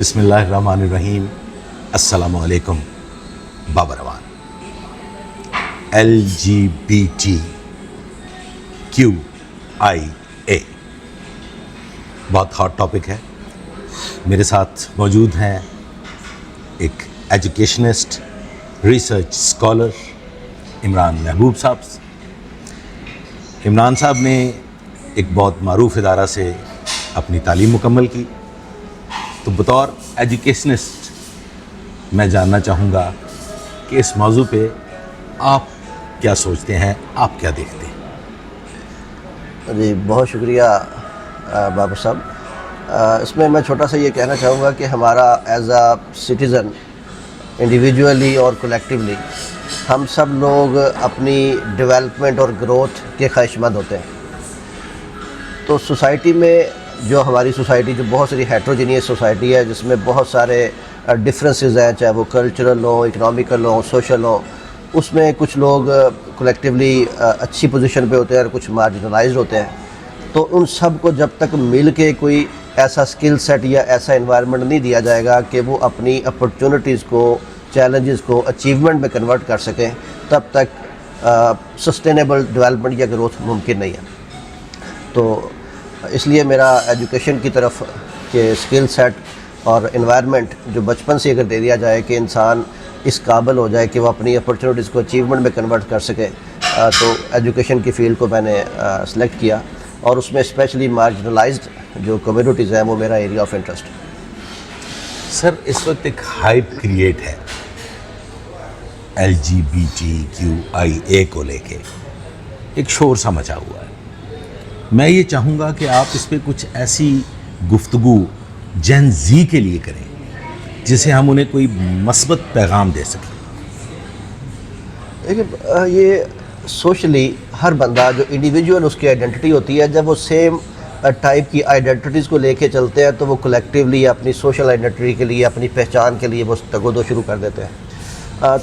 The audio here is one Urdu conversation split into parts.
بسم اللہ الرحمن الرحیم. السلام علیکم. بابا روان. LGBTQIA بہت ہاٹ ٹاپک ہے. میرے ساتھ موجود ہیں ایک ایجوکیشنسٹ, ریسرچ اسکالر عمران محبوب صاحب. عمران صاحب نے ایک بہت معروف ادارہ سے اپنی تعلیم مکمل کی, تو بطور ایجوکیشنسٹ میں جاننا چاہوں گا کہ اس موضوع پہ آپ کیا سوچتے ہیں, آپ کیا دیکھتے ہیں؟ جی بہت شکریہ بابا صاحب. اس میں میں چھوٹا سا یہ کہنا چاہوں گا کہ ہمارا ایز اے سٹیزن انڈیویجولی اور کولیکٹیولی ہم سب لوگ اپنی ڈیولپمنٹ اور گروتھ کے خواہشمند ہوتے ہیں. تو سوسائٹی میں جو ہماری سوسائٹی جو بہت ساری ہیٹروجینیس سوسائٹی ہے, جس میں بہت سارے ڈفرینسز ہیں, چاہے وہ کلچرل ہوں, اکنامیکل ہوں, سوشل ہوں. اس میں کچھ لوگ کولیکٹیولی اچھی پوزیشن پہ ہوتے ہیں اور کچھ مارجنلائزڈ ہوتے ہیں. تو ان سب کو جب تک مل کے کوئی ایسا سکل سیٹ یا ایسا انوائرمنٹ نہیں دیا جائے گا کہ وہ اپنی اپرچونٹیز کو, چیلنجز کو اچیومنٹ میں کنورٹ کر سکیں, تب تک سسٹینیبل ڈیولپمنٹ یا گروتھ ممکن نہیں ہے. تو اس لیے میرا ایجوکیشن کی طرف کہ سکل سیٹ اور انوائرمنٹ جو بچپن سے اگر دے دیا جائے کہ انسان اس قابل ہو جائے کہ وہ اپنی اپرچونیٹیز کو اچیومنٹ میں کنورٹ کر سکے, تو ایجوکیشن کی فیلڈ کو میں نے سلیکٹ کیا, اور اس میں اسپیشلی مارجنلائزڈ جو کمیونٹیز ہیں وہ میرا ایریا آف انٹرسٹ. سر, اس وقت ایک ہائپ کریٹ ہے LGBTQIA کو لے کے, ایک شور سا مچا ہوا ہے. میں یہ چاہوں گا کہ آپ اس پہ کچھ ایسی گفتگو جین زی کے لیے کریں جسے ہم انہیں کوئی مثبت پیغام دے سکیں. دیکھیے, یہ سوشلی ہر بندہ جو انڈیویجول اس کی آئیڈینٹی ہوتی ہے, جب وہ سیم ٹائپ کی آئیڈینٹیز کو لے کے چلتے ہیں تو وہ کلیکٹیولی اپنی سوشل آئیڈینٹی کے لیے, اپنی پہچان کے لیے وہ تگودو شروع کر دیتے ہیں.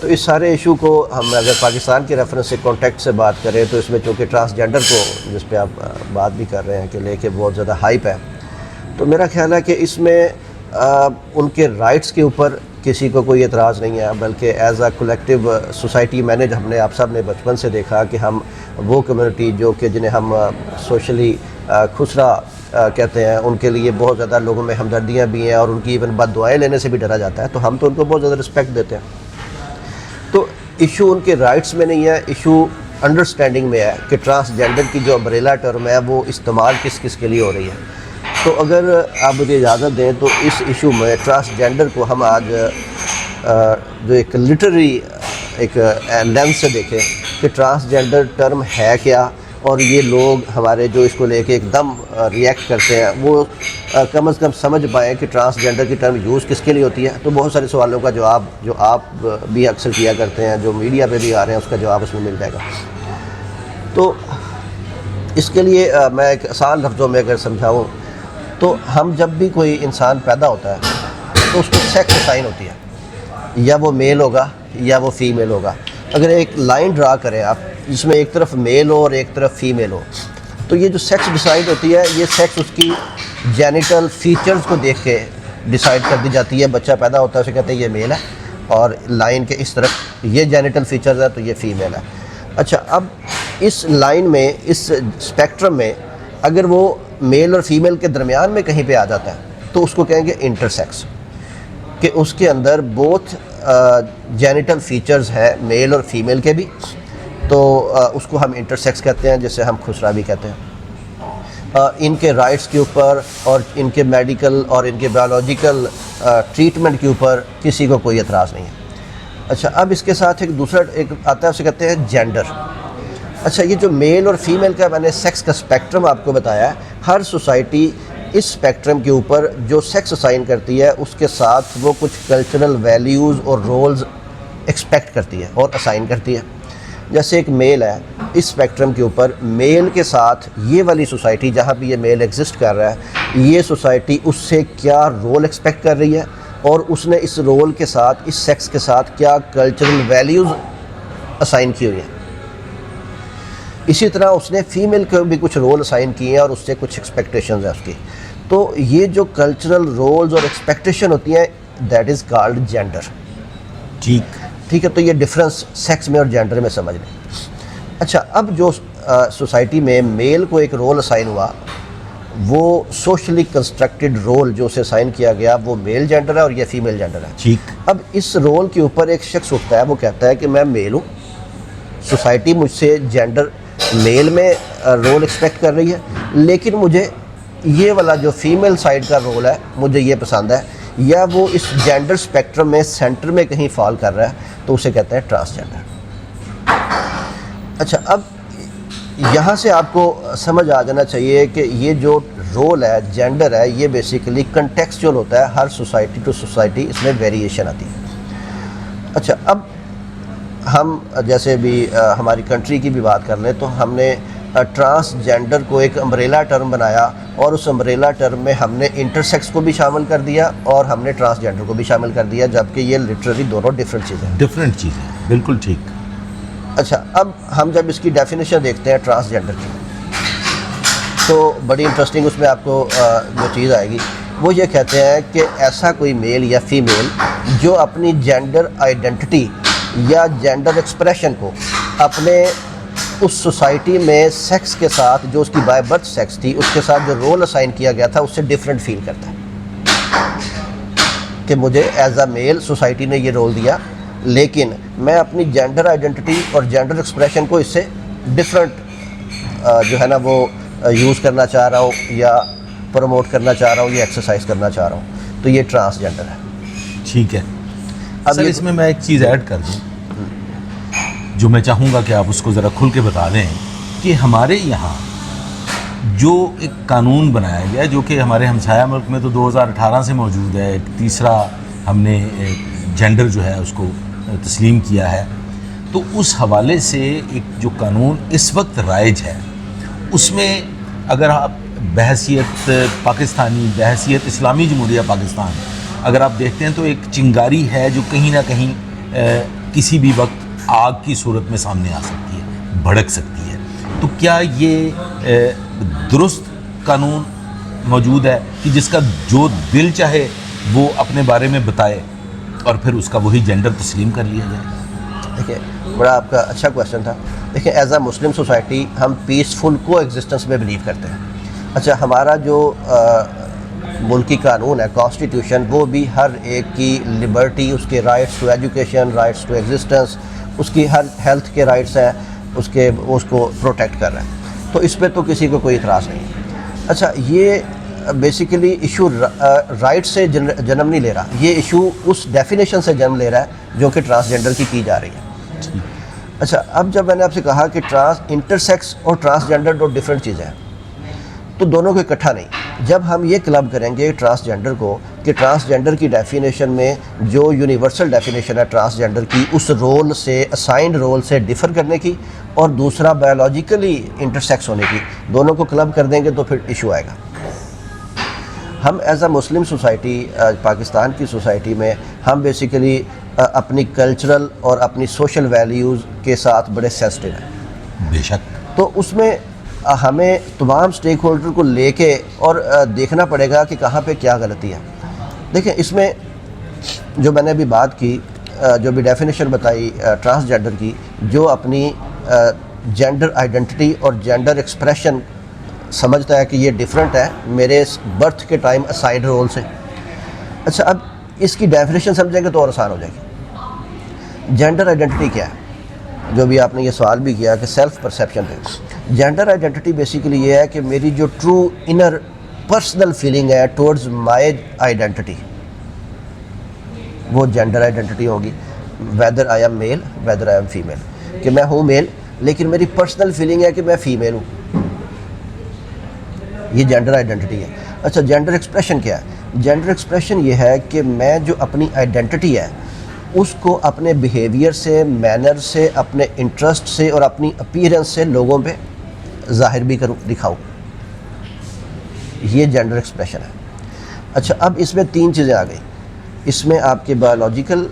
تو اس سارے ایشو کو ہم اگر پاکستان کے ریفرنس سے کانٹیکٹ سے بات کریں تو اس میں چونکہ ٹرانسجینڈر کو, جس پہ آپ بات بھی کر رہے ہیں, کہ لے کے بہت زیادہ ہائپ ہے, تو میرا خیال ہے کہ اس میں ان کے رائٹس کے اوپر کسی کو کوئی اعتراض نہیں ہے, بلکہ ایز اے کولیکٹیو سوسائٹی ہم نے آپ سب نے بچپن سے دیکھا کہ ہم وہ کمیونٹی جو کہ جنہیں ہم سوشلی خسرا کہتے ہیں, ان کے لیے بہت زیادہ لوگوں میں ہمدردیاں بھی ہیں, اور ان کی ایون بد دعائیں لینے سے بھی ڈرا جاتا ہے, تو ہم تو ان کو بہت زیادہ رسپیکٹ دیتے ہیں. تو ایشو ان کے رائٹس میں نہیں ہے, ایشو انڈرسٹینڈنگ میں ہے کہ ٹرانسجینڈر کی جو امبریلا ٹرم ہے وہ استعمال کس کس کے لیے ہو رہی ہے. تو اگر آپ مجھے اجازت دیں تو اس ایشو میں ٹرانسجینڈر کو ہم آج جو ایک لٹری ایک لینس سے دیکھیں کہ ٹرانسجینڈر ٹرم ہے کیا, اور یہ لوگ ہمارے جو اس کو لے کے ایک دم ریئیکٹ کرتے ہیں وہ کم از کم سمجھ پائیں کہ ٹرانسجینڈر کی ٹرم یوز کس کے لیے ہوتی ہے. تو بہت سارے سوالوں کا جواب جو آپ بھی اکثر کیا کرتے ہیں, جو میڈیا پہ بھی آ رہے ہیں, اس کا جواب اس میں مل جائے گا. تو اس کے لیے میں ایک آسان لفظوں میں اگر سمجھاؤں تو ہم جب بھی کوئی انسان پیدا ہوتا ہے تو اس کو سیکس اسائن ہوتی ہے, یا وہ میل ہوگا یا وہ فیمیل ہوگا. اگر ایک لائن ڈرا کریں آپ جس میں ایک طرف میل ہو اور ایک طرف فیمیل ہو, تو یہ جو سیکس ڈیسائیڈ ہوتی ہے, یہ سیکس اس کی جینیٹل فیچرز کو دیکھ کے ڈیسائیڈ کر دی جاتی ہے. بچہ پیدا ہوتا ہے اسے کہتے ہیں یہ میل ہے, اور لائن کے اس طرف یہ جینیٹل فیچرز ہے تو یہ فیمیل ہے. اچھا, اب اس لائن میں, اس اسپیکٹرم میں اگر وہ میل اور فیمیل کے درمیان میں کہیں پہ آ جاتا ہے تو اس کو کہیں گے انٹرسیکس, کہ اس کے اندر بوتھ جینیٹل فیچرز ہیں میل اور فیمیل کے بھی, تو اس کو ہم انٹرسیکس کہتے ہیں, جسے ہم خسرا بھی کہتے ہیں. ان کے رائٹس کے اوپر اور ان کے میڈیکل اور ان کے بایولوجیکل ٹریٹمنٹ کے اوپر کسی کو کوئی اعتراض نہیں ہے. اچھا, اب اس کے ساتھ ایک دوسرا ایک آتا ہے, اسے کہتے ہیں جینڈر. اچھا, یہ جو میل اور فیمیل کا میں نے سیکس کا اسپیکٹرم آپ کو بتایا ہے, ہر سوسائٹی اس اسپیکٹرم کے اوپر جو سیکس اسائن کرتی ہے اس کے ساتھ وہ کچھ کلچرل ویلیوز اور رولز ایکسپیکٹ کرتی ہے اور اسائن کرتی ہے. جیسے ایک میل ہے, اس اسپیکٹرم کے اوپر میل کے ساتھ یہ والی سوسائٹی جہاں پہ یہ میل ایگزسٹ کر رہا ہے, یہ سوسائٹی اس سے کیا رول ایکسپیکٹ کر رہی ہے, اور اس نے اس رول کے ساتھ, اس سیکس کے ساتھ کیا کلچرل ویلیوز اسائن کی ہوئی ہیں. اسی طرح اس نے فیمیل کو بھی کچھ رول اسائن کیے ہیں اور اس سے کچھ ایکسپیکٹیشنز ہیں اس کی. تو یہ جو کلچرل رولز اور ایکسپیکٹیشن ہوتی ہیں دیٹ از کالڈ جینڈر. ٹھیک ہے, تو یہ ڈفرینس سیکس میں اور جینڈر میں سمجھ لیں. اچھا, اب جو سوسائٹی میں میل کو ایک رول اسائن ہوا, وہ سوشلی کنسٹرکٹڈ رول جو اسے اسائن کیا گیا وہ میل جینڈر ہے اور یہ فیمیل جینڈر ہے. ٹھیک. اب اس رول کے اوپر ایک شخص اٹھتا ہے, وہ کہتا ہے کہ میں میل ہوں, سوسائٹی مجھ سے جینڈر میل میں رول ایکسپیکٹ کر رہی ہے, لیکن مجھے یہ والا جو فیمیل سائڈ کا رول ہے مجھے یہ پسند ہے, یا وہ اس جینڈر اسپیکٹرم میں سینٹر میں کہیں فال کر رہا ہے, تو اسے کہتے ہیں ٹرانسجینڈر. اچھا, اب یہاں سے آپ کو سمجھ آ جانا چاہیے کہ یہ جو رول ہے, جینڈر ہے, یہ بیسیکلی کنٹیکسچول ہوتا ہے, ہر سوسائٹی ٹو سوسائٹی اس میں ویریشن آتی ہے. اچھا, اب ہم جیسے بھی ہماری کنٹری کی بھی بات کر لیں تو ہم نے ٹرانسجینڈر کو ایک امبریلا ٹرم بنایا, اور اس امبریلا ٹرم میں ہم نے انٹرسیکس کو بھی شامل کر دیا اور ہم نے ٹرانسجینڈر کو بھی شامل کر دیا, جبکہ یہ لٹرلی دونوں ڈفرینٹ چیزیں ہیں. بالکل ٹھیک. اچھا, اب ہم جب اس کی ڈیفینیشن دیکھتے ہیں ٹرانسجینڈر کی, تو بڑی انٹرسٹنگ اس میں آپ کو جو چیز آئے گی وہ یہ کہتے ہیں کہ ایسا کوئی میل یا فیمیل جو اپنی جینڈر آئیڈینٹی یا جینڈر ایکسپریشن کو اپنے اس سوسائٹی میں سیکس کے ساتھ, جو اس کی بائی برتھ سیکس تھی, اس کے ساتھ جو رول اسائن کیا گیا تھا اس سے ڈفرینٹ فیل کرتا ہے کہ مجھے ایز اے میل سوسائٹی نے یہ رول دیا, لیکن میں اپنی جینڈر آئیڈینٹی اور جینڈر ایکسپریشن کو اس سے ڈفرینٹ جو ہے نا وہ یوز کرنا چاہ رہا ہوں, یا پروموٹ کرنا چاہ رہا ہوں, یا ایکسرسائز کرنا چاہ رہا ہوں, تو یہ ٹرانسجینڈر ہے. ٹھیک ہے. اب اس میں میں ایک چیز ایڈ کر دوں جو میں چاہوں گا کہ آپ اس کو ذرا کھل کے بتا دیں, کہ ہمارے یہاں جو ایک قانون بنایا گیا, جو کہ ہمارے ہمسایہ ملک میں تو 2018 سے موجود ہے, ایک تیسرا ہم نے جینڈر جو ہے اس کو تسلیم کیا ہے, تو اس حوالے سے ایک جو قانون اس وقت رائج ہے, اس میں اگر آپ بحیثیت پاکستانی, بحیثیت اسلامی جمہوریہ پاکستان اگر آپ دیکھتے ہیں تو ایک چنگاری ہے جو کہیں نہ کہیں کسی بھی وقت آگ کی صورت میں سامنے آ سکتی ہے, بھڑک سکتی ہے. تو کیا یہ درست قانون موجود ہے کہ جس کا جو دل چاہے وہ اپنے بارے میں بتائے اور پھر اس کا وہی جینڈر تسلیم کر لیا جائے؟ دیکھیں, بڑا آپ کا اچھا کویشچن تھا. دیکھیں, ایز اے مسلم سوسائٹی ہم پیسفل کو ایگزسٹنس میں بلیو کرتے ہیں. اچھا, ہمارا جو ملکی قانون ہے, کانسٹیٹیوشن, وہ بھی ہر ایک کی لبرٹی, اس کے rights to education, rights to existence, اس کی ہر ہیلتھ کے رائٹس ہیں, اس کو پروٹیکٹ کر رہا ہے, تو اس پہ تو کسی کو کوئی اعتراض نہیں. اچھا, یہ بیسیکلی ایشو رائٹ سے جنم نہیں لے رہا, یہ ایشو اس ڈیفینیشن سے جنم لے رہا ہے جو کہ ٹرانسجینڈر کی جا رہی ہے. اچھا, اب جب میں نے آپ سے کہا کہ انٹرسیکس اور ٹرانسجینڈر دو ڈفرینٹ چیزیں ہیں, تو دونوں کو اکٹھا نہیں. جب ہم یہ کلب کریں گے ٹرانسجینڈر کو کہ ٹرانسجینڈر کی ڈیفینیشن میں جو یونیورسل ڈیفینیشن ہے ٹرانسجینڈر کی, اس رول سے, اسائنڈ رول سے ڈفر کرنے کی, اور دوسرا بایولوجیکلی انٹرسیکس ہونے کی, دونوں کو کلب کر دیں گے تو پھر ایشو آئے گا. ہم as a Muslim society, Pakistan کی سوسائٹی میں ہم بیسیکلی اپنی کلچرل اور اپنی سوشل ویلیوز کے ساتھ بڑے سینسٹیو ہیں. بے شک. تو اس میں ہمیں تمام سٹیک ہولڈر کو لے کے اور دیکھنا پڑے گا کہ کہاں پہ کیا غلطی ہے. دیکھیں, اس میں جو میں نے ابھی بات کی, جو بھی ڈیفینیشن بتائی ٹرانسجینڈر کی, جو اپنی جینڈر آئیڈینٹی اور جینڈر ایکسپریشن سمجھتا ہے کہ یہ ڈیفرنٹ ہے میرے برتھ کے ٹائم اسائنڈ رول سے. اچھا, اب اس کی ڈیفینیشن سمجھیں گے تو اور آسان ہو جائے گی. جینڈر آئیڈینٹی کیا ہے, جو بھی آپ نے یہ سوال بھی کیا کہ سیلف پرسیپشن ہے. جینڈر آئیڈینٹی بیسیکلی یہ ہے کہ میری جو ٹرو انر پرسنل فیلنگ ہے ٹورڈز مائی آئیڈینٹی, وہ جینڈر آئیڈینٹی ہوگی, whether I am male whether I am female, کہ میں ہوں میل لیکن میری پرسنل فیلنگ ہے کہ میں فیمیل ہوں, یہ جینڈر آئیڈینٹی ہے. اچھا, جینڈر ایکسپریشن کیا ہے؟ جینڈر ایکسپریشن یہ ہے کہ میں جو اپنی آئیڈینٹی ہے اس کو اپنے بیہیویئر سے, مینر سے, اپنے انٹرسٹ سے اور اپنی اپیرنس سے لوگوں پہ ظاہر بھی کروں, دکھاؤں, یہ جینڈر ایکسپریشن ہے. اچھا, اب اس میں تین چیزیں آ گئی. اس میں آپ کے بایولوجیکل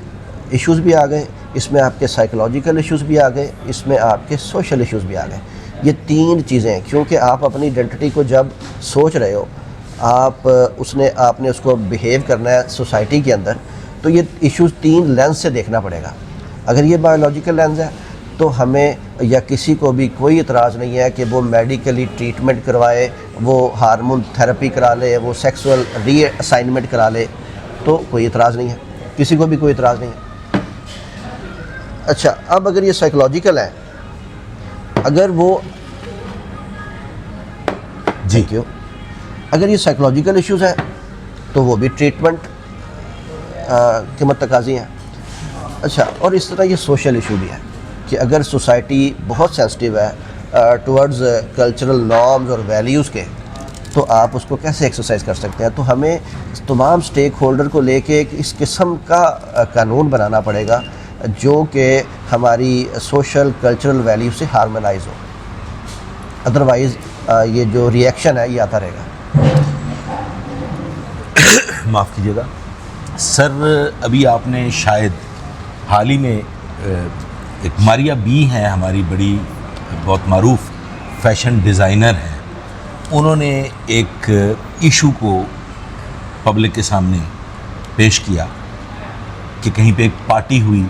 ایشوز بھی آ گئے, اس میں آپ کے سائیکولوجیکل ایشوز بھی آ گئے, اس میں آپ کے سوشل ایشوز بھی آ گئے. یہ تین چیزیں، کیونکہ آپ اپنی آئیڈینٹی کو جب سوچ رہے ہو، آپ نے اس کو بیہیو کرنا ہے سوسائٹی کے اندر، تو یہ ایشوز تین لینس سے دیکھنا پڑے گا. اگر یہ بایولوجیکل لینس ہے تو ہمیں یا کسی کو بھی کوئی اعتراض نہیں ہے کہ وہ میڈیکلی ٹریٹمنٹ کروائے، وہ ہارمون تھراپی کرا لے، وہ سیکسول ری اسائنمنٹ کرا لے، تو کوئی اعتراض نہیں ہے، کسی کو بھی کوئی اعتراض نہیں ہے. اچھا، اب اگر یہ سائیکولوجیکل ہے، اگر وہ کیوں اگر یہ سائیکولوجیکل ایشوز ہیں تو وہ بھی ٹریٹمنٹ کے متقاضی ہیں. اچھا، اور اس طرح یہ سوشل ایشو بھی ہے کہ اگر سوسائٹی بہت سینسٹیو ہے ٹورڈز کلچرل نارمز اور ویلیوز کے، تو آپ اس کو کیسے ایکسرسائز کر سکتے ہیں؟ تو ہمیں تمام سٹیک ہولڈر کو لے کے ایک اس قسم کا قانون بنانا پڑے گا جو کہ ہماری سوشل کلچرل ویلیو سے ہارمونائز ہو، ادروائز یہ جو ری ایکشن ہے یہ آتا رہے گا. معاف کیجیے گا سر، ابھی آپ نے شاید حال ہی میں ایک ماریا بی ہیں، ہماری بڑی بہت معروف فیشن ڈیزائنر ہیں، انہوں نے ایک ایشو کو پبلک کے سامنے پیش کیا کہ کہیں پہ ایک پارٹی ہوئی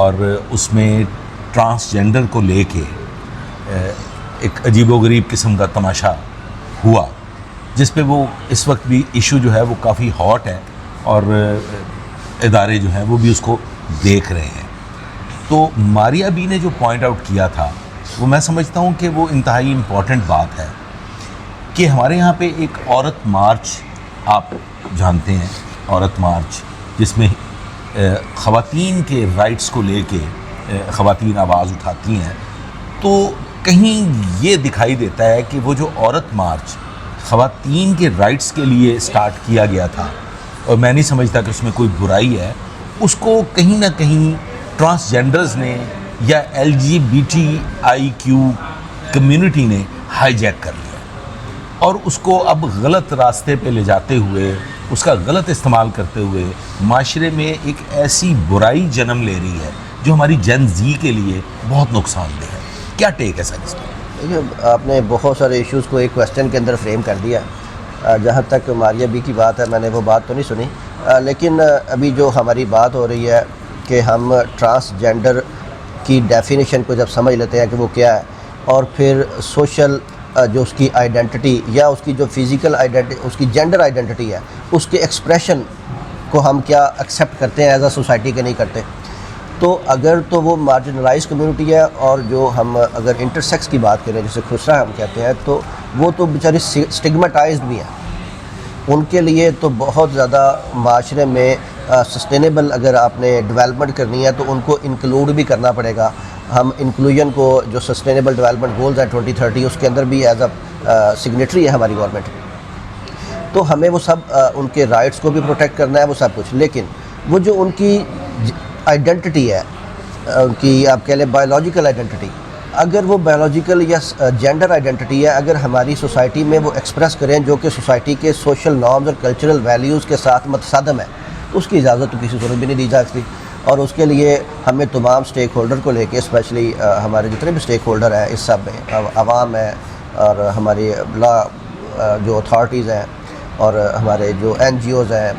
اور اس میں ٹرانسجینڈر کو لے کے ایک عجیب و غریب قسم کا تماشا ہوا، جس پہ وہ اس وقت بھی ایشو جو ہے وہ کافی ہاٹ ہے اور ادارے جو ہیں وہ بھی اس کو دیکھ رہے ہیں. تو ماریا بی نے جو پوائنٹ آؤٹ کیا تھا وہ میں سمجھتا ہوں کہ وہ انتہائی امپورٹنٹ بات ہے کہ ہمارے یہاں پہ ایک عورت مارچ آپ جانتے ہیں، عورت مارچ جس میں خواتین کے رائٹس کو لے کے خواتین آواز اٹھاتی ہیں، تو کہیں یہ دکھائی دیتا ہے کہ وہ جو عورت مارچ خواتین کے رائٹس کے لیے سٹارٹ کیا گیا تھا، اور میں نہیں سمجھتا کہ اس میں کوئی برائی ہے، اس کو کہیں نہ کہیں ٹرانسجینڈرز نے یا LGBTIQ کمیونٹی نے ہائی جیک کر لیا اور اس کو اب غلط راستے پہ لے جاتے ہوئے، اس کا غلط استعمال کرتے ہوئے معاشرے میں ایک ایسی برائی جنم لے رہی ہے جو ہماری جن زی کے لیے بہت نقصان دہ ہے. کیا ٹیک ہے سر اس پر؟ دیکھیے، آپ نے بہت سارے ایشوز کو ایک کویسچن کے اندر فریم کر دیا. جہاں تک ماریا بی کی بات ہے، میں نے وہ بات تو نہیں سنی، لیکن ابھی جو ہماری بات ہو رہی ہے کہ ہم ٹرانسجینڈر کی ڈیفینیشن کو جب سمجھ لیتے ہیں کہ وہ کیا ہے، اور پھر سوشل جو اس کی آئیڈینٹی یا اس کی جو فزیکل آئیڈینٹی، اس کی جینڈر آئیڈینٹی ہے، اس کے ایکسپریشن کو ہم کیا ایکسیپٹ کرتے ہیں ایز اے سوسائٹی کے نہیں کرتے. تو اگر تو وہ مارجنلائز کمیونٹی ہے، اور جو ہم اگر انٹرسیکس کی بات کریں جسے خسرہ ہم کہتے ہیں، تو وہ تو بیچاری سٹگماٹائزڈ بھی ہیں. ان کے لیے تو بہت زیادہ معاشرے میں سسٹینیبل اگر آپ نے ڈیولپمنٹ کرنی ہے تو ان کو انکلوڈ بھی کرنا پڑے گا. ہم انکلوژن کو جو سسٹینیبل ڈیولپمنٹ گولز ہیں 2030، اس کے اندر بھی ایز اے سگنیٹری ہے ہماری گورنمنٹ، تو ہمیں وہ سب ان کے رائٹس کو بھی پروٹیکٹ کرنا ہے، وہ سب کچھ. لیکن وہ جو ان کی آئیڈینٹی ہے، ان کی آپ کہہ لیں بایولوجیکل آئیڈینٹی، اگر وہ بایولوجیکل یا جینڈر آئیڈینٹی ہے، اگر ہماری سوسائٹی میں وہ ایکسپریس کریں جو کہ سوسائٹی کے سوشل نارمز اور کلچرل ویلیوز کے ساتھ متصادم ہے، تو اس کی اجازت تو کسی صورت بھی نہیں دی جا سکتی. اور اس کے لیے ہمیں تمام سٹیک ہولڈر کو لے کے، اسپیشلی ہمارے جتنے بھی سٹیک ہولڈر ہیں اس سب میں، عوام ہے اور ہماری لا جو اتھارٹیز ہیں اور ہمارے جو NGOز ہیں،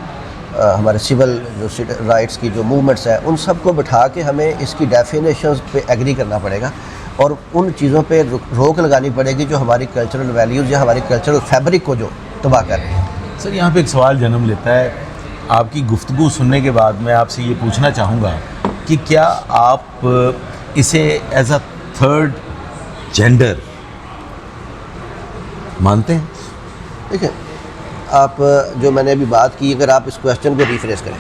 ہمارے سول جو رائٹس کی جو موومنٹس ہیں، ان سب کو بٹھا کے ہمیں اس کی ڈیفینیشنز پہ ایگری کرنا پڑے گا اور ان چیزوں پہ روک لگانی پڑے گی جو ہماری کلچرل ویلیوز یا ہماری کلچرل فیبرک کو جو تباہ کر رہے ہیں. سر یہاں پہ ایک سوال جنم لیتا ہے، آپ کی گفتگو سننے کے بعد میں آپ سے یہ پوچھنا چاہوں گا کہ کیا آپ اسے ایز اے تھرڈ جینڈر مانتے ہیں؟ دیکھیں، آپ جو میں نے ابھی بات کی، اگر آپ اس کویسچن کو ریفریز کریں،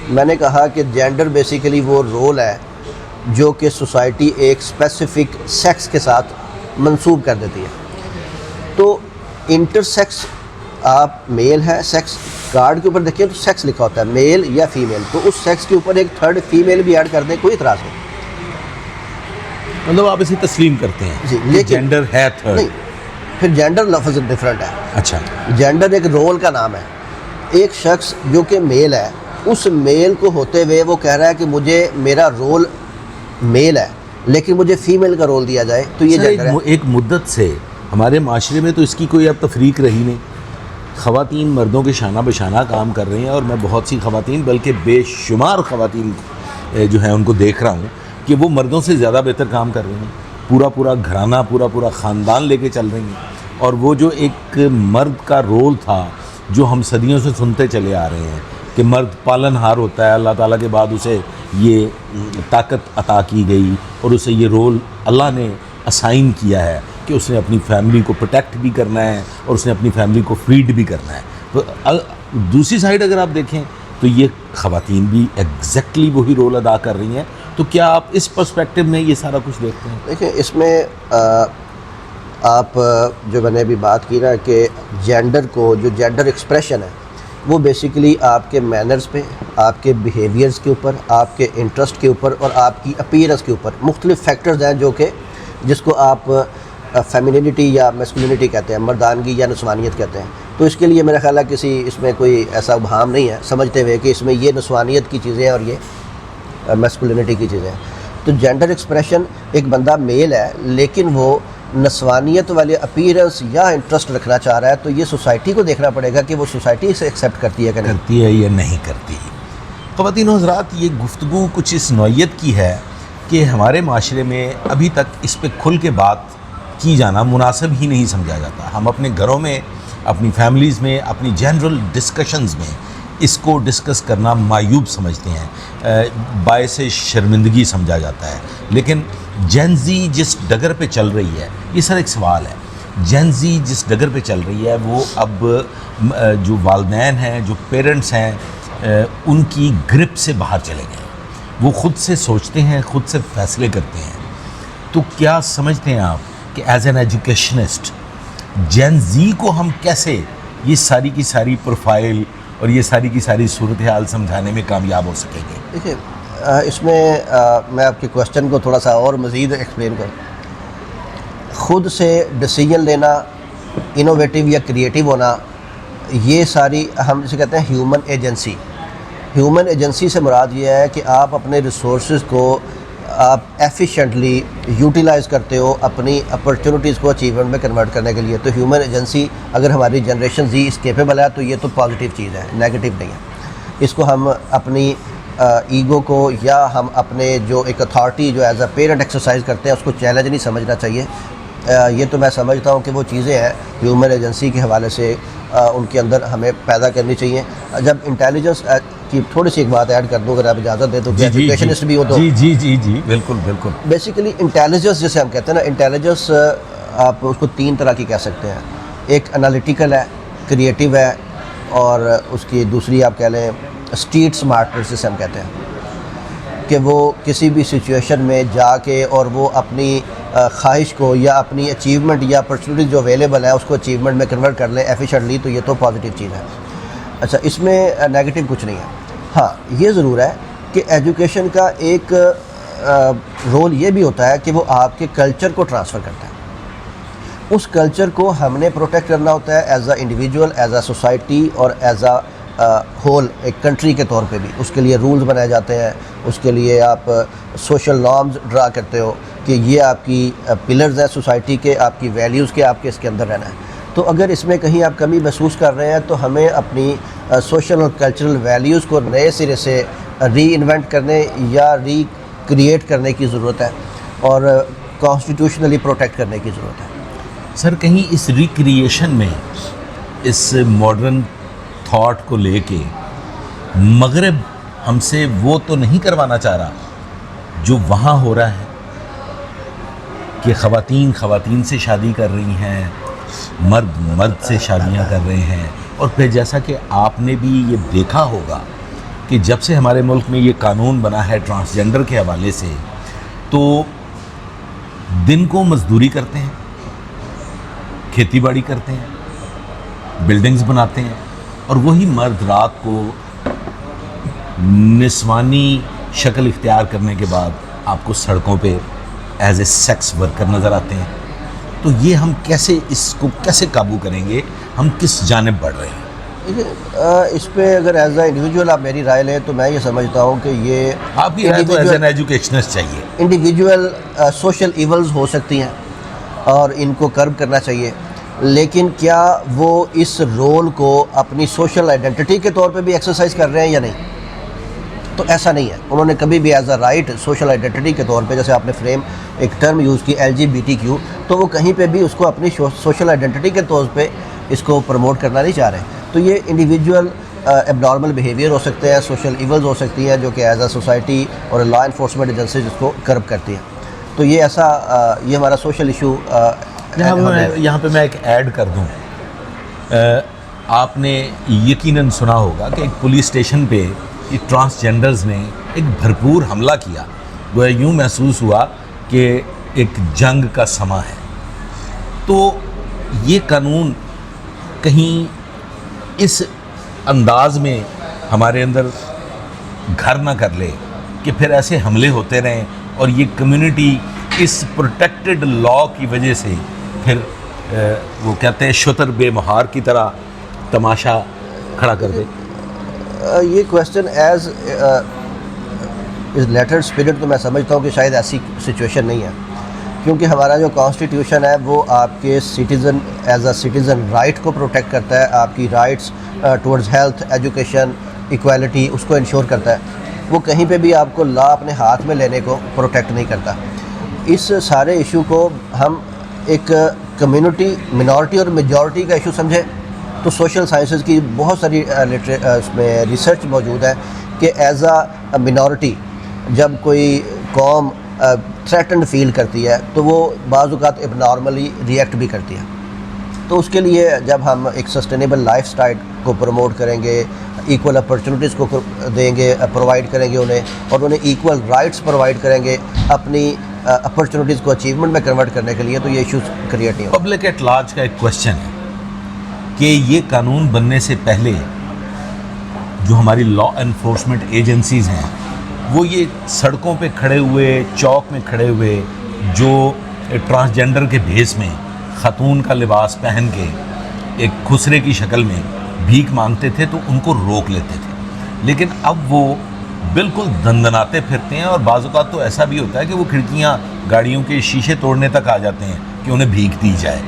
میں نے کہا کہ جینڈر بیسیکلی وہ رول ہے جو کہ سوسائٹی ایک اسپیسیفک سیکس کے ساتھ منسوب کر دیتی ہے. تو انٹر سیکس آپ میل ہے، سیکس کارڈ کے اوپر دیکھیں تو سیکس لکھا ہوتا ہے میل یا فیمیل، تو اس سیکس کے اوپر ایک تھرڈ فیمیل بھی ایڈ کر دیں، کوئی اعتراض نہیں. مطلب آپ اسے تسلیم کرتے ہیں جی، کہ لیکن جینڈر ہے تھرڈ؟ نہیں، پھر جینڈر لفظ ڈفرینٹ ہے. اچھا، جینڈر ایک رول کا نام ہے. ایک شخص جو کہ میل ہے، اس میل کو ہوتے ہوئے وہ کہہ رہا ہے کہ مجھے میرا رول میل ہے، لیکن مجھے فیمیل کا رول دیا جائے تو یہ جینڈر ہے. ایک مدت سے ہمارے معاشرے میں تو اس کی کوئی اب تفریق رہی نہیں. خواتین مردوں کے شانہ بشانہ کام کر رہی ہیں, اور میں بہت سی خواتین, بلکہ بے شمار خواتین جو ہیں ان کو دیکھ رہا ہوں کہ وہ مردوں سے زیادہ بہتر کام کر رہی ہیں. پورا گھرانہ, پورا خاندان لے کے چل رہی ہیں. اور وہ جو ایک مرد کا رول تھا جو ہم صدیوں سے سنتے چلے آ رہے ہیں کہ مرد پالن ہار ہوتا ہے, اللہ تعالیٰ کے بعد اسے یہ طاقت عطا کی گئی اور اسے یہ رول اللہ نے اسائن کیا ہے کہ اس نے اپنی فیملی کو پروٹیکٹ بھی کرنا ہے اور اس نے اپنی فیملی کو فیڈ بھی کرنا ہے. تو دوسری سائڈ اگر آپ دیکھیں تو یہ خواتین بھی ایگزیکٹلی وہی رول ادا کر رہی ہیں. تو کیا آپ اس پرسپیکٹو میں یہ سارا کچھ دیکھتے ہیں؟ دیکھیں, اس میں آپ جو میں نے ابھی بات کی نا کہ جینڈر کو, جو جینڈر ایکسپریشن ہے وہ بیسیکلی آپ کے مینرز پہ, آپ کے بیہیویئرز کے اوپر, آپ کے انٹرسٹ کے اوپر اور آپ کی اپیئرنس کے اوپر مختلف فیکٹرز ہیں جو کہ جس کو آپ فیمینینٹی یا میسکولینٹی کہتے ہیں, مردانگی یا نسوانیت کہتے ہیں. تو اس کے لیے میرا خیال ہے کسی اس میں کوئی ایسا ابہام نہیں ہے, سمجھتے ہوئے کہ اس میں یہ نسوانیت کی چیزیں ہیں اور یہ میسکولینٹی کی چیزیں ہیں. تو جینڈر ایکسپریشن, ایک بندہ میل ہے لیکن وہ نسوانیت والے اپیرنس یا انٹرسٹ رکھنا چاہ رہا ہے, تو یہ سوسائٹی کو دیکھنا پڑے گا کہ وہ سوسائٹی اسے ایکسیپٹ کرتی ہے کہ نہیں کرتی ہے یا نہیں کرتی. خواتین و حضرات, یہ گفتگو کچھ اس نوعیت کی ہے کہ ہمارے معاشرے میں ابھی تک اس پہ کھل کے بات کی جانا مناسب ہی نہیں سمجھا جاتا. ہم اپنے گھروں میں, اپنی فیملیز میں, اپنی جنرل ڈسکشنز میں اس کو ڈسکس کرنا معیوب سمجھتے ہیں, باعث شرمندگی سمجھا جاتا ہے. لیکن جین زی جس ڈگر پہ چل رہی ہے, یہ سر ایک سوال ہے, جین زی جس ڈگر پہ چل رہی ہے وہ اب جو والدین ہیں, جو پیرنٹس ہیں, ان کی گرپ سے باہر چلے گئے. وہ خود سے سوچتے ہیں, خود سے فیصلے کرتے ہیں. تو کیا سمجھتے ہیں آپ کہ ایز این ایجوکیشنسٹ جین زی کو ہم کیسے یہ ساری کی ساری پروفائل اور یہ ساری کی ساری صورتحال سمجھانے میں کامیاب ہو سکیں گے؟ دیکھیں, اس میں میں آپ کے کوشچن کو تھوڑا سا اور مزید ایکسپلین کروں. خود سے ڈیسیجن لینا, انوویٹیو یا کریٹیو ہونا, یہ ساری ہم جسے کہتے ہیں ہیومن ایجنسی. ہیومن ایجنسی سے مراد یہ ہے کہ آپ اپنے ریسورسز کو آپ ایفیشینٹلی یوٹیلائز کرتے ہو اپنی اپرچونیٹیز کو اچیومنٹ میں کنورٹ کرنے کے لیے. تو ہیومن ایجنسی اگر ہماری جنریشن زی اس کیپیبل ہے تو یہ تو پازیٹیو چیز ہے, نیگیٹو نہیں ہے. اس کو ہم اپنی ایگو کو یا ہم اپنے جو ایک اتھارٹی جو ایز اے پیرنٹ ایکسرسائز کرتے ہیں اس کو چیلنج نہیں سمجھنا چاہیے. یہ تو میں سمجھتا ہوں کہ وہ چیزیں ہیں ہیومن ایجنسی کے حوالے سے ان کے اندر ہمیں پیدا کرنی چاہیے. جب انٹیلیجنس کی تھوڑی سی ایک بات ایڈ کر دوں اگر آپ اجازت دیں تو, ایجوکیشنسٹ بھی ہو تو جی بالکل. بیسیکلی انٹیلیجنس جسے ہم کہتے ہیں نا, انٹیلیجنس آپ اس کو تین طرح کی کہہ سکتے ہیں. ایک انالیٹیکل ہے, کریٹیو ہے, اور اس کی دوسری آپ کہہ لیں اسٹریٹ سمارٹنس جسے ہم کہتے ہیں کہ وہ کسی بھی سچویشن میں جا کے اور وہ اپنی خواہش کو یا اپنی اچیومنٹ یا اپرچونیٹی جو اویلیبل ہے اس کو اچیومنٹ میں کنورٹ کر لیں ایفیشینٹلی. تو یہ تو پازیٹیو چیز ہے. اچھا, اس میں نیگیٹو کچھ نہیں ہے. ہاں, یہ ضرور ہے کہ ایجوکیشن کا ایک رول یہ بھی ہوتا ہے کہ وہ آپ کے کلچر کو ٹرانسفر کرتا ہے. اس کلچر کو ہم نے پروٹیکٹ کرنا ہوتا ہے as a individual, as a society اور ایز اے ہول ایک کنٹری کے طور پہ بھی. اس کے لیے رولز بنائے جاتے ہیں, اس کے لیے آپ سوشل نارمز ڈرا کرتے ہو کہ یہ آپ کی پلرز ہیں سوسائٹی کے, آپ کی ویلیوز کے, آپ کے اس کے اندر رہنا ہے. تو اگر اس میں کہیں آپ کمی محسوس کر رہے ہیں تو ہمیں اپنی سوشل اور کلچرل ویلیوز کو نئے سرے سے ری انوینٹ کرنے یا ری کریٹ کرنے کی ضرورت ہے اور کانسٹیٹیوشنلی پروٹیکٹ کرنے کی ضرورت ہے. سر, کہیں اس ریکریشن میں اس ماڈرن تھاٹ کو لے کے مغرب ہم سے وہ تو نہیں کروانا چاہ رہا جو وہاں ہو رہا ہے کہ خواتین سے شادی کر رہی ہیں, مرد سے شادیاں کر رہے ہیں. اور پھر جیسا کہ آپ نے بھی یہ دیکھا ہوگا کہ جب سے ہمارے ملک میں یہ قانون بنا ہے ٹرانسجنڈر کے حوالے سے, تو دن کو مزدوری کرتے ہیں, کھیتی باڑی کرتے ہیں, بلڈنگز بناتے ہیں, اور وہی مرد رات کو نسوانی شکل اختیار کرنے کے بعد آپ کو سڑکوں پہ ایز اے سیکس ورکر نظر آتے ہیں. تو یہ ہم کیسے اس کو کیسے قابو کریں گے؟ ہم کس جانب بڑھ رہے ہیں؟ اس پہ اگر ایز اے انڈیویجول آپ میری رائے لیں تو میں یہ سمجھتا ہوں کہ یہ آپ کی رائے تو ایز این ایجوکیشنسٹ چاہیے. انڈیویجول سوشل ایولز ہو سکتی ہیں اور ان کو کرب کرنا چاہیے، لیکن کیا وہ اس رول کو اپنی سوشل آئیڈینٹی کے طور پہ بھی ایکسرسائز کر رہے ہیں یا نہیں؟ تو ایسا نہیں ہے. انہوں نے کبھی بھی as a right social identity کے طور پہ، جیسے آپ نے فریم ایک ٹرم یوز کی LGBTQ، تو وہ کہیں پہ بھی اس کو اپنی سوشل آئیڈینٹی کے طور پہ اس کو پروموٹ کرنا نہیں چاہ رہے. تو یہ انڈیویجول ایب نارمل بیہیویئر ہو سکتے ہیں، سوشل ایولز ہو سکتی ہیں جو کہ ایز اے سوسائٹی اور لا انفورسمنٹ ایجنسیز اس کو کرب کرتی ہیں. تو یہ ایسا یہ ہمارا سوشل ایشو. یہاں پہ میں ایک ایڈ کر دوں. آپ نے یقیناً سنا ہوگا کہ ایک پولیس اسٹیشن پہ ٹرانسجینڈرز نے ایک بھرپور حملہ کیا. وہ یوں محسوس ہوا کہ ایک جنگ کا سماں ہے. تو یہ قانون کہیں اس انداز میں ہمارے اندر گھر نہ کر لے کہ پھر ایسے حملے ہوتے رہیں اور یہ کمیونٹی اس پروٹیکٹڈ لا کی وجہ سے پھر وہ کہتے ہیں شتر بے مہار کی طرح تماشا کھڑا کر دے. یہ کویسچن ایز لیٹر اسپرٹ تو میں سمجھتا ہوں کہ شاید ایسی سچویشن نہیں ہے، کیونکہ ہمارا جو کانسٹیٹیوشن ہے وہ آپ کے citizen as a citizen right کو پروٹیکٹ کرتا ہے. آپ کی rights towards health, education, equality اس کو انشور کرتا ہے. وہ کہیں پہ بھی آپ کو لا اپنے ہاتھ میں لینے کو پروٹیکٹ نہیں کرتا. اس سارے ایشو کو ہم ایک کمیونٹی منارٹی اور میجورٹی کا ایشو سمجھیں تو سوشل سائنسز کی بہت ساری اس میں ریسرچ موجود ہے کہ ایز اے منارٹی جب کوئی قوم تھریٹنڈ فیل کرتی ہے تو وہ بعض اوقات اب نارملی ریئیکٹ بھی کرتی ہے. تو اس کے لیے جب ہم ایک سسٹینیبل لائف سٹائل کو پروموٹ کریں گے، ایکول اپرچونیٹیز کو دیں گے، پرووائڈ کریں گے انہیں، اور انہیں ایکول رائٹس پرووائڈ کریں گے اپنی اپرچونیٹیز کو اچیومنٹ میں کنورٹ کرنے کے لیے، تو یہ ایشوز کریٹ نہیں ہو. پبلک ایٹ لارج کا ایک کوشچن ہے کہ یہ قانون بننے سے پہلے جو ہماری لا انفورسمنٹ ایجنسیز ہیں وہ یہ سڑکوں پہ کھڑے ہوئے، چوک میں کھڑے ہوئے جو ٹرانسجینڈر کے بھیس میں خاتون کا لباس پہن کے ایک خسرے کی شکل میں بھیک مانگتے تھے تو ان کو روک لیتے تھے. لیکن اب وہ بالکل دندناتے پھرتے ہیں اور بعض اوقات تو ایسا بھی ہوتا ہے کہ وہ کھڑکیاں گاڑیوں کے شیشے توڑنے تک آ جاتے ہیں کہ انہیں بھیک دی جائے.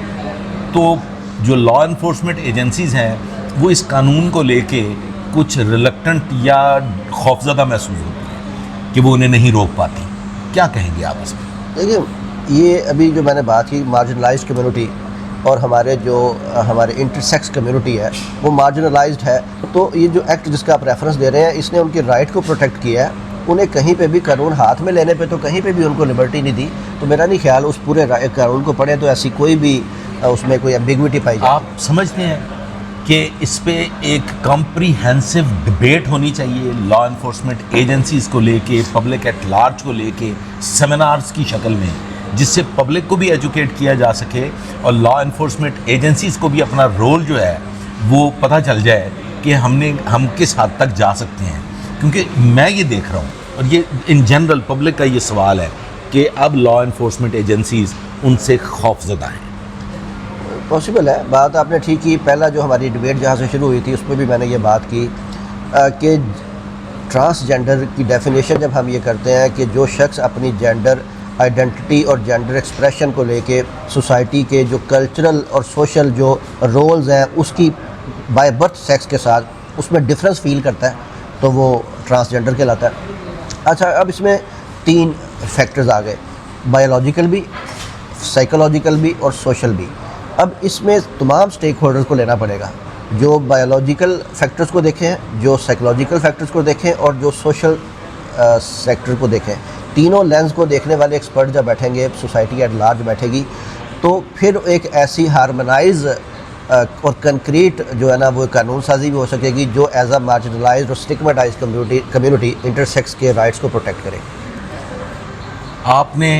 تو جو لا انفورسمنٹ ایجنسیز ہیں وہ اس قانون کو لے کے کچھ ریلکٹنٹ یا خوفزدہ محسوس ہوتی ہیں کہ وہ انہیں نہیں روک پاتی. کیا کہیں گے آپ اس میں؟ دیکھیے، یہ ابھی جو میں نے بات کی مارجنلائزڈ کمیونٹی اور ہمارے انٹرسیکس کمیونٹی ہے وہ مارجنلائزڈ ہے. تو یہ جو ایکٹ جس کا آپ ریفرنس دے رہے ہیں اس نے ان کی رائٹ کو پروٹیکٹ کیا ہے. انہیں کہیں پہ بھی قانون ہاتھ میں لینے پہ تو کہیں پہ بھی ان کو لبرٹی نہیں دی. تو میرا نہیں خیال اس پورے قانون کو پڑھیں تو ایسی کوئی بھی اس میں کوئی ایمبیگوٹی پائی جائے. آپ سمجھتے ہیں کہ اس پہ ایک کمپریہنسو ڈبیٹ ہونی چاہیے لا انفورسمنٹ ایجنسیز کو لے کے، پبلک ایٹ لارج کو لے کے، سیمینارز کی شکل میں، جس سے پبلک کو بھی ایجوکیٹ کیا جا سکے اور لا انفورسمنٹ ایجنسیز کو بھی اپنا رول جو ہے وہ پتہ چل جائے کہ ہم کس حد تک جا سکتے ہیں. کیونکہ میں یہ دیکھ رہا ہوں اور یہ ان جنرل پبلک کا یہ سوال ہے کہ اب لا انفورسمنٹ ایجنسیز ان سے خوف زدہ ہیں. پاسبل ہے، بات آپ نے ٹھیک کی. پہلا جو ہماری ڈبیٹ جہاں سے شروع ہوئی تھی اس پہ بھی میں نے یہ بات کی کہ ٹرانسجینڈر کی ڈیفینیشن جب ہم یہ کرتے ہیں کہ جو شخص اپنی جینڈر آئیڈینٹی اور جینڈر ایکسپریشن کو لے کے سوسائٹی کے جو کلچرل اور سوشل جو رولز ہیں اس کی بائی برتھ سیکس کے ساتھ اس میں ڈفرینس فیل کرتا ہے تو وہ ٹرانسجینڈر کہلاتا ہے. اچھا، اب اس میں 3 فیکٹرز آ گئے، بایولوجیکل بھی، سائیکولوجیکل بھی اور سوشل بھی. اب اس میں تمام سٹیک ہولڈرز کو لینا پڑے گا، جو بایولوجیکل فیکٹرز کو دیکھیں، جو سائیکولوجیکل فیکٹرز کو دیکھیں اور جو سوشل سیکٹر کو دیکھیں. تینوں لینز کو دیکھنے والے ایکسپرٹ جب بیٹھیں گے، سوسائٹی ایٹ لارج بیٹھے گی، تو پھر ایک ایسی ہارمونائز اور کنکریٹ جو ہے نا وہ قانون سازی بھی ہو سکے گی جو ایز اے مارجنلائزڈ اور اسٹگماٹائز کمیونٹی انٹرسیکس کے رائٹس کو پروٹیکٹ کرے. آپ نے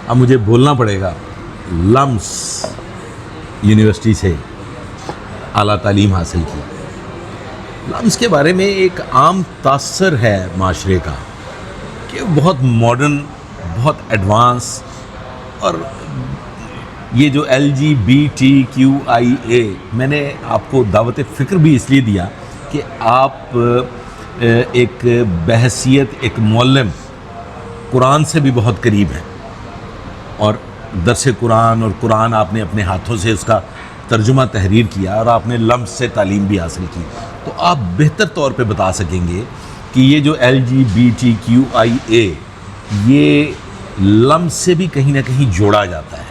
اب مجھے بولنا پڑے گا، لمس یونیورسٹی سے اعلیٰ تعلیم حاصل کی. لمس کے بارے میں ایک عام تاثر ہے معاشرے کا کہ بہت ماڈرن، بہت ایڈوانس اور یہ جو LGBTQIA، میں نے آپ کو دعوت فکر بھی اس لیے دیا کہ آپ ایک بحیثیت ایک معلم قرآن سے بھی بہت قریب ہیں، اور درس قرآن اور قرآن آپ نے اپنے ہاتھوں سے اس کا ترجمہ تحریر کیا، اور آپ نے لمز سے تعلیم بھی حاصل کی، تو آپ بہتر طور پہ بتا سکیں گے کہ یہ جو LGBTQIA یہ لمز سے بھی کہیں نہ کہیں جوڑا جاتا ہے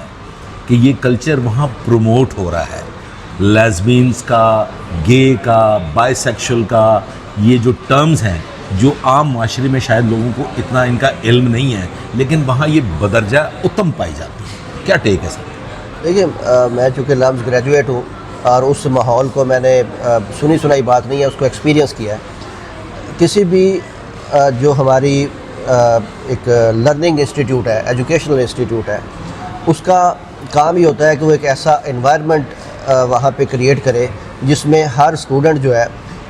کہ یہ کلچر وہاں پروموٹ ہو رہا ہے، لیزبینز کا، گے کا، بائی سیکشل کا، یہ جو ٹرمز ہیں جو عام معاشرے میں شاید لوگوں کو اتنا ان کا علم نہیں ہے، لیکن وہاں یہ بدرجہ اتم پائی جاتی ہے. کیا ٹیک ہے سر؟ دیکھیے میں چونکہ لمز گریجویٹ ہوں اور اس ماحول کو میں نے سنی سنائی بات نہیں ہے، اس کو ایکسپیرینس کیا ہے. کسی بھی جو ہماری ایک لرننگ انسٹیٹیوٹ ہے، ایجوکیشنل انسٹیٹیوٹ ہے، اس کا کام یہ ہوتا ہے کہ وہ ایک ایسا انوائرمنٹ وہاں پہ کریٹ کرے جس میں ہر اسٹوڈنٹ جو ہے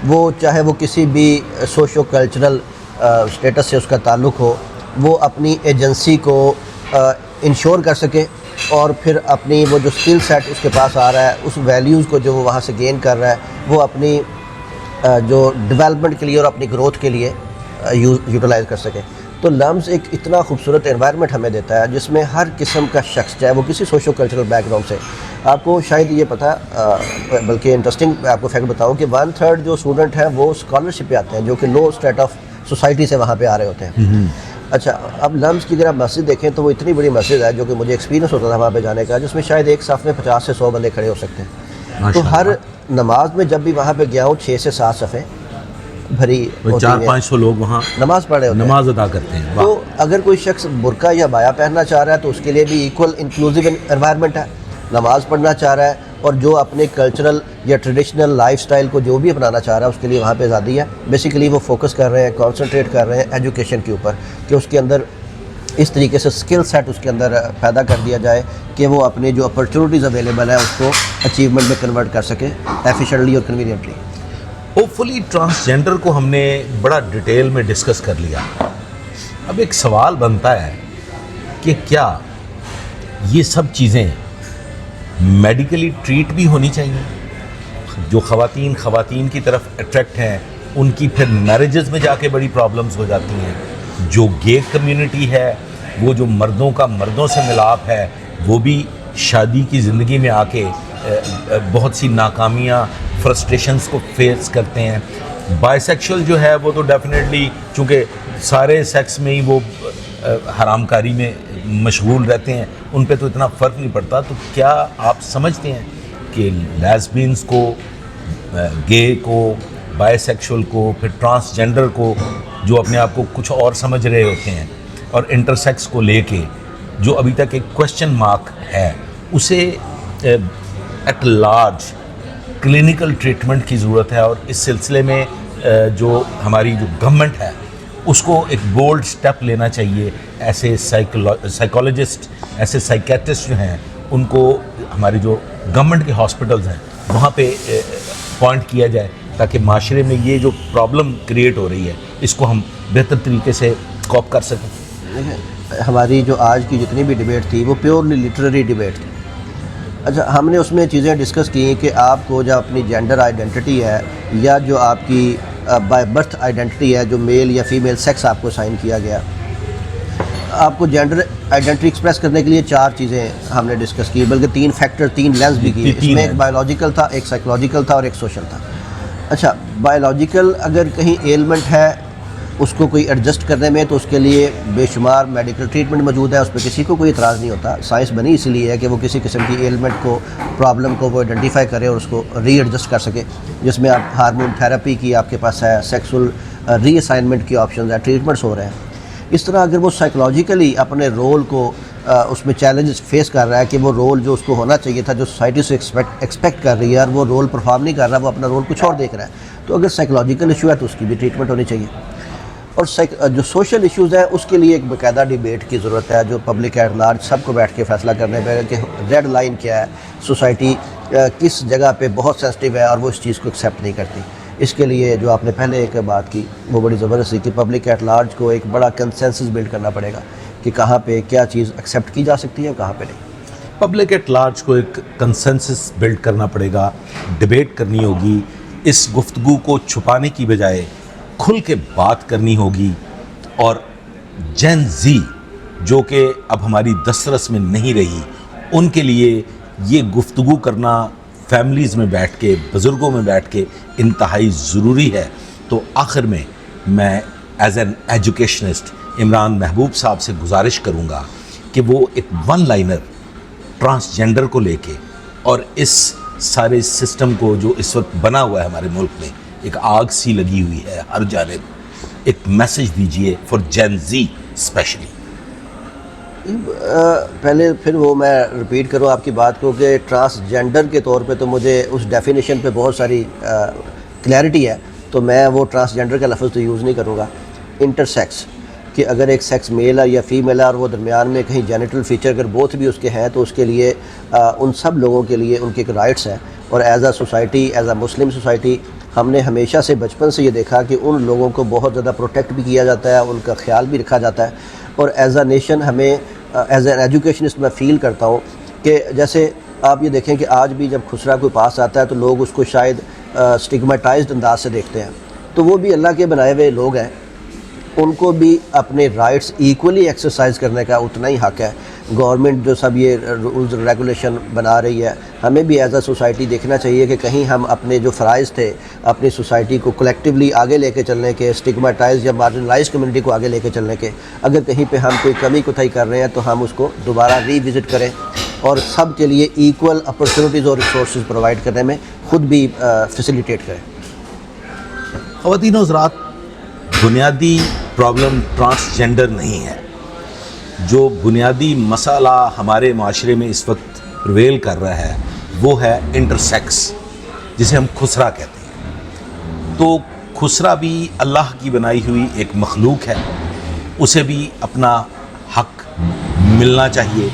وہ چاہے وہ کسی بھی سوشو کلچرل اسٹیٹس سے اس کا تعلق ہو، وہ اپنی ایجنسی کو انشور کر سکے، اور پھر اپنی وہ جو اسکل سیٹ اس کے پاس آ رہا ہے، اس ویلیوز کو جو وہ وہاں سے گین کر رہا ہے، وہ اپنی جو ڈیولپمنٹ کے لیے اور اپنی گروتھ کے لیے یوٹیلائز کر سکے. تو لمز ایک اتنا خوبصورت انوائرمنٹ ہمیں دیتا ہے جس میں ہر قسم کا شخص، چاہے وہ کسی سوشو کلچرل بیک گراؤنڈ سے، آپ کو شاید یہ پتہ، بلکہ انٹرسٹنگ آپ کو فیکٹ بتاؤں کہ 1/3 جو اسٹوڈنٹ ہیں وہ اسکالرشپ پہ آتے ہیں، جو کہ لو اسٹیٹ آف سوسائٹی سے وہاں پہ آ رہے ہوتے ہیں. اچھا، اب لمز کی اگر آپ مسجد دیکھیں تو وہ اتنی بڑی مسجد ہے جو کہ مجھے ایکسپیرینس ہوتا تھا وہاں پہ جانے کا، جس میں شاید ایک صف میں 50 سے 100 بندے کھڑے ہو سکتے ہیں. تو ہر نماز میں جب بھی وہاں پہ گیا ہوں 6 سے 7 صفیں بھری ہوتی ہیں، 400-500 لوگ وہاں نماز پڑھ رہے ہوتے ہیں، نماز ادا کرتے ہیں. تو اگر کوئی شخص برقع یا بایا پہننا چاہ رہا ہے تو اس کے لیے بھی ایکول انکلوسیو انوائرمنٹ ہے. نماز پڑھنا چاہ رہا ہے اور جو اپنے کلچرل یا ٹریڈیشنل لائف سٹائل کو جو بھی اپنانا چاہ رہا ہے اس کے لیے وہاں پہ آزادی ہے. بیسیکلی وہ فوکس کر رہے ہیں، کانسنٹریٹ کر رہے ہیں ایجوکیشن کے اوپر، کہ اس کے اندر اس طریقے سے اسکل سیٹ اس کے اندر پیدا کر دیا جائے کہ وہ اپنے جو اپرچونیٹیز اویلیبل ہیں اس کو اچیومنٹ میں کنورٹ کر سکے ایفیشینٹلی اور کنوینئنٹلی. ہوپ فلی ٹرانسجینڈر کو ہم نے بڑا ڈیٹیل میں ڈسکس کر لیا. اب ایک سوال بنتا ہے کہ کیا یہ سب چیزیں میڈیکلی ٹریٹ بھی ہونی چاہیے؟ جو خواتین کی طرف اٹریکٹ ہیں ان کی پھر میرجز میں جا کے بڑی پرابلمز ہو جاتی ہیں. جو گے کمیونٹی ہے، وہ جو مردوں کا مردوں سے ملاپ ہے، وہ بھی شادی کی زندگی میں آ کے بہت سی ناکامیاں، فرسٹریشنز کو فیس کرتے ہیں. بائی سیکشل جو ہے وہ تو ڈیفینیٹلی چونکہ سارے سیکس میں ہی وہ حرام کاری میں مشغول رہتے ہیں، ان پہ تو اتنا فرق نہیں پڑتا. تو کیا آپ سمجھتے ہیں کہ لیزبینز کو، گے کو، بائی سیکشل کو، پھر ٹرانسجینڈر کو جو اپنے آپ کو کچھ اور سمجھ رہے ہوتے ہیں، اور انٹرسیکس کو لے کے جو ابھی تک ایک کویسچن مارک ہے، اسے ایٹ لارج کلینکل ٹریٹمنٹ کی ضرورت ہے؟ اور اس سلسلے میں جو ہماری جو گورنمنٹ ہے اس کو ایک بولڈ سٹیپ لینا چاہیے. ایسے سائیکالوجسٹ، ایسے سائیکیٹرسٹ جو ہیں ان کو ہمارے جو گورنمنٹ کے ہاسپٹلز ہیں وہاں پہ پوائنٹ کیا جائے، تاکہ معاشرے میں یہ جو پرابلم کریٹ ہو رہی ہے اس کو ہم بہتر طریقے سے کوپ کر سکیں. ہماری جو آج کی جتنی بھی ڈیبیٹ تھی وہ پیورلی لٹریری ڈیبیٹ تھی. اچھا، ہم نے اس میں چیزیں ڈسکس کی کہ آپ کو جو اپنی جینڈر آئیڈینٹی ہے یا جو آپ کی بائی برتھ آئیڈینٹی ہے، جو میل یا فیمیل سیکس آپ کو اسائن کیا گیا، آپ کو جینڈر آئیڈینٹی ایکسپریس کرنے کے لیے 4 چیزیں ہم نے ڈسکس کی، بلکہ 3 فیکٹر، 3 لینس بھی کی. اس میں ایک بایولوجیکل تھا، ایک سائیکولوجیکل تھا اور ایک سوشل تھا. اچھا، بایولوجیکل اگر کہیں ایلمنٹ ہے اس کو کوئی ایڈجسٹ کرنے میں تو اس کے لیے بے شمار میڈیکل ٹریٹمنٹ موجود ہے، اس پہ کسی کو کوئی اعتراض نہیں ہوتا. سائنس بنی اسی لیے ہے کہ وہ کسی قسم کی ایلمنٹ کو، پرابلم کو وہ آئیڈینٹیفائی کرے اور اس کو ری ایڈجسٹ کر سکے، جس میں آپ ہارمون تھراپی کی آپ کے پاس ہے، سیکسول ری اسائنمنٹ کی آپشنز ہیں، ٹریٹمنٹس ہو رہے ہیں. اس طرح اگر وہ سائیکولوجیکلی اپنے رول کو اس میں چیلنجز فیس کر رہا ہے کہ وہ رول جو اس کو ہونا چاہیے تھا، جو سوسائٹی سے ایکسپیکٹ کر رہی ہے، اور وہ رول پرفارم نہیں کر رہا، وہ اپنا رول کچھ اور دیکھ رہا ہے، تو اگر سائیکولوجیکل ایشو ہے تو اس کی بھی ٹریٹمنٹ ہونی چاہیے. اور جو سوشل ایشوز ہیں اس کے لیے ایک باقاعدہ ڈیبیٹ کی ضرورت ہے، جو پبلک ایٹ لارج سب کو بیٹھ کے فیصلہ کرنے پہ کہ ریڈ لائن کیا ہے، سوسائٹی کس جگہ پہ بہت سینسٹیو ہے اور وہ اس چیز کو ایکسیپٹ نہیں کرتی. اس کے لیے جو آپ نے پہلے ایک بات کی وہ بڑی زبردست تھی کہ پبلک ایٹ لارج کو ایک بڑا کنسنسس بلڈ کرنا پڑے گا کہ کہاں پہ کیا چیز ایکسیپٹ کی جا سکتی ہے اور کہاں پہ نہیں. پبلک ایٹ لارج کو ایک کنسنسس بلڈ کرنا پڑے گا, ڈبیٹ کرنی ہوگی, اس گفتگو کو چھپانے کی بجائے کھل کے بات کرنی ہوگی. اور جین زی جو کہ اب ہماری دسترس میں نہیں رہی, ان کے لیے یہ گفتگو کرنا فیملیز میں بیٹھ کے, بزرگوں میں بیٹھ کے انتہائی ضروری ہے. تو آخر میں ایز این ایجوکیشنسٹ عمران محبوب صاحب سے گزارش کروں گا کہ وہ ایک ون لائنر ٹرانسجینڈر کو لے کے اور اس سارے سسٹم کو جو اس وقت بنا ہوا ہے ہمارے ملک میں, ایک آگ سی لگی ہوئی ہے ہر جانب, ایک میسج دیجئے فار جین زی اسپیشلی. پہلے پھر وہ میں ریپیٹ کروں آپ کی بات کو کہ ٹرانسجینڈر کے طور پہ تو مجھے اس ڈیفینیشن پہ بہت ساری کلیئرٹی ہے, تو میں وہ ٹرانسجینڈر کا لفظ تو یوز نہیں کروں گا. انٹرسیکس کہ اگر ایک سیکس میل ہے یا فیمیل ہے اور وہ درمیان میں کہیں جینیٹل فیچر اگر بوتھ بھی اس کے ہیں, تو اس کے لیے ان سب لوگوں کے لیے ان کے ایک رائٹس ہیں. اور as a society, as a Muslim society, ہم نے ہمیشہ سے بچپن سے یہ دیکھا کہ ان لوگوں کو بہت زیادہ پروٹیکٹ بھی کیا جاتا ہے, ان کا خیال بھی رکھا جاتا ہے. اور ایز اے نیشن ہمیں ایز این ایجوکیشنسٹ میں فیل کرتا ہوں کہ جیسے آپ یہ دیکھیں کہ آج بھی جب خسرا کوئی پاس آتا ہے تو لوگ اس کو شاید سٹگماٹائزڈ انداز سے دیکھتے ہیں. تو وہ بھی اللہ کے بنائے ہوئے لوگ ہیں, ان کو بھی اپنے رائٹس ایکولی ایکسرسائز کرنے کا اتنا ہی حق ہے. گورنمنٹ جو سب یہ رولز ریگولیشن بنا رہی ہے, ہمیں بھی ایز اے سوسائٹی دیکھنا چاہیے کہ کہیں ہم اپنے جو فرائض تھے اپنی سوسائٹی کو کلیکٹیولی آگے لے کے چلنے کے, اسٹگماٹائز یا مارجنلائز کمیونٹی کو آگے لے کے چلنے کے, اگر کہیں پہ ہم کوئی کمی کوتاہی کر رہے ہیں تو ہم اس کو دوبارہ ری وزٹ کریں اور سب کے لیے ایکول اپرچونیٹیز اور ریسورسز پرووائڈ کرنے میں خود بھی فیسیلیٹیٹ کریں. خواتین و حضرات, بنیادی پرابلم ٹرانسجینڈر نہیں ہے. جو بنیادی مسئلہ ہمارے معاشرے میں اس وقت پرویل کر رہا ہے وہ ہے انٹرسیکس, جسے ہم خسرا کہتے ہیں. تو خسرا بھی اللہ کی بنائی ہوئی ایک مخلوق ہے, اسے بھی اپنا حق ملنا چاہیے.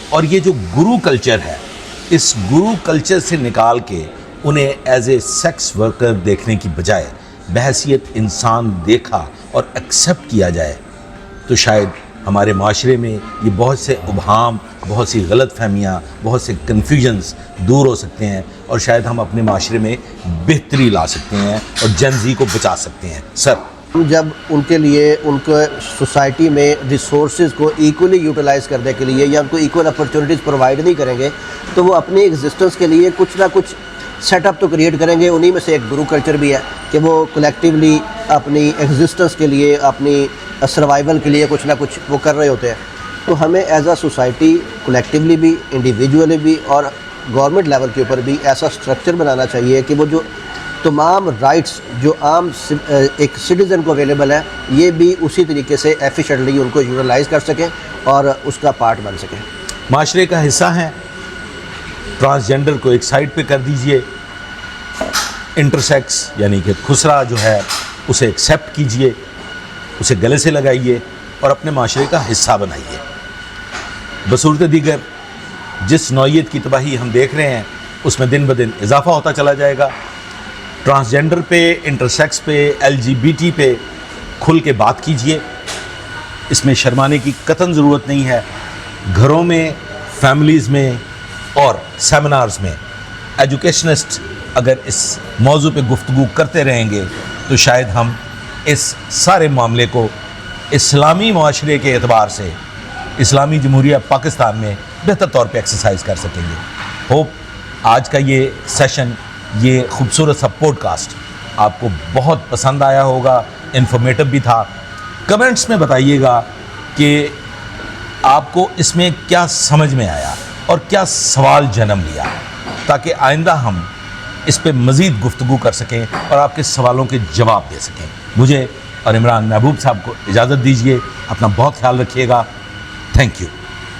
اور یہ جو گرو کلچر ہے, اس گرو کلچر سے نکال کے انہیں ایز اے سیکس ورکر دیکھنے کی بجائے بحیثیت انسان دیکھا اور ایکسیپٹ کیا جائے, تو شاید ہمارے معاشرے میں یہ بہت سے ابہام, بہت سی غلط فہمیاں, بہت سے کنفیوژنز دور ہو سکتے ہیں, اور شاید ہم اپنے معاشرے میں بہتری لا سکتے ہیں اور جین زی کو بچا سکتے ہیں. سر, جب ان کے لیے ان کو سوسائٹی میں ریسورسز کو ایکولی یوٹیلائز کرنے کے لیے یا ان کو ایکول اپرچونیٹیز پرووائڈ نہیں کریں گے, تو وہ اپنی ایگزسٹنس کے لیے کچھ نہ کچھ سیٹ اپ تو کریٹ کریں گے. انہی میں سے ایک گرو کلچر بھی ہے کہ وہ کلیکٹیولی اپنی ایگزسٹنس کے لیے, اپنی سروائیول کے لیے کچھ نہ کچھ وہ کر رہے ہوتے ہیں. تو ہمیں ایز اے سوسائٹی کلیکٹیولی بھی, انڈیویجولی بھی اور گورنمنٹ لیول کے اوپر بھی ایسا سٹرکچر بنانا چاہیے کہ وہ جو تمام رائٹس جو عام ایک سٹیزن کو اویلیبل ہے, یہ بھی اسی طریقے سے ایفیشینٹلی ان کو یوٹیلائز کر سکیں اور اس کا پارٹ بن سکیں. معاشرے کا حصہ ہیں. ٹرانسجینڈر کو ایک سائڈ پہ کر دیجئے, انٹرسیکس یعنی کہ خسرا جو ہے اسے ایکسیپٹ کیجئے, اسے گلے سے لگائیے اور اپنے معاشرے کا حصہ بنائیے. بصورت دیگر جس نوعیت کی تباہی ہم دیکھ رہے ہیں اس میں دن بدن اضافہ ہوتا چلا جائے گا. ٹرانسجینڈر پہ, انٹرسیکس پہ, LGBT پہ کھل کے بات کیجئے. اس میں شرمانے کی قطعاً ضرورت نہیں ہے. گھروں میں, فیملیز میں اور سیمینارز میں ایجوکیشنسٹ اگر اس موضوع پہ گفتگو کرتے رہیں گے تو شاید ہم اس سارے معاملے کو اسلامی معاشرے کے اعتبار سے اسلامی جمہوریہ پاکستان میں بہتر طور پہ ایکسرسائز کر سکیں گے. ہوپ آج کا یہ سیشن, یہ خوبصورت سا پوڈ کاسٹ آپ کو بہت پسند آیا ہوگا, انفارمیٹو بھی تھا. کمنٹس میں بتائیے گا کہ آپ کو اس میں کیا سمجھ میں آیا اور کیا سوال جنم لیا, تاکہ آئندہ ہم اس پہ مزید گفتگو کر سکیں اور آپ کے سوالوں کے جواب دے سکیں. مجھے اور عمران محبوب صاحب کو اجازت دیجیے. اپنا بہت خیال رکھیے گا. Thank you.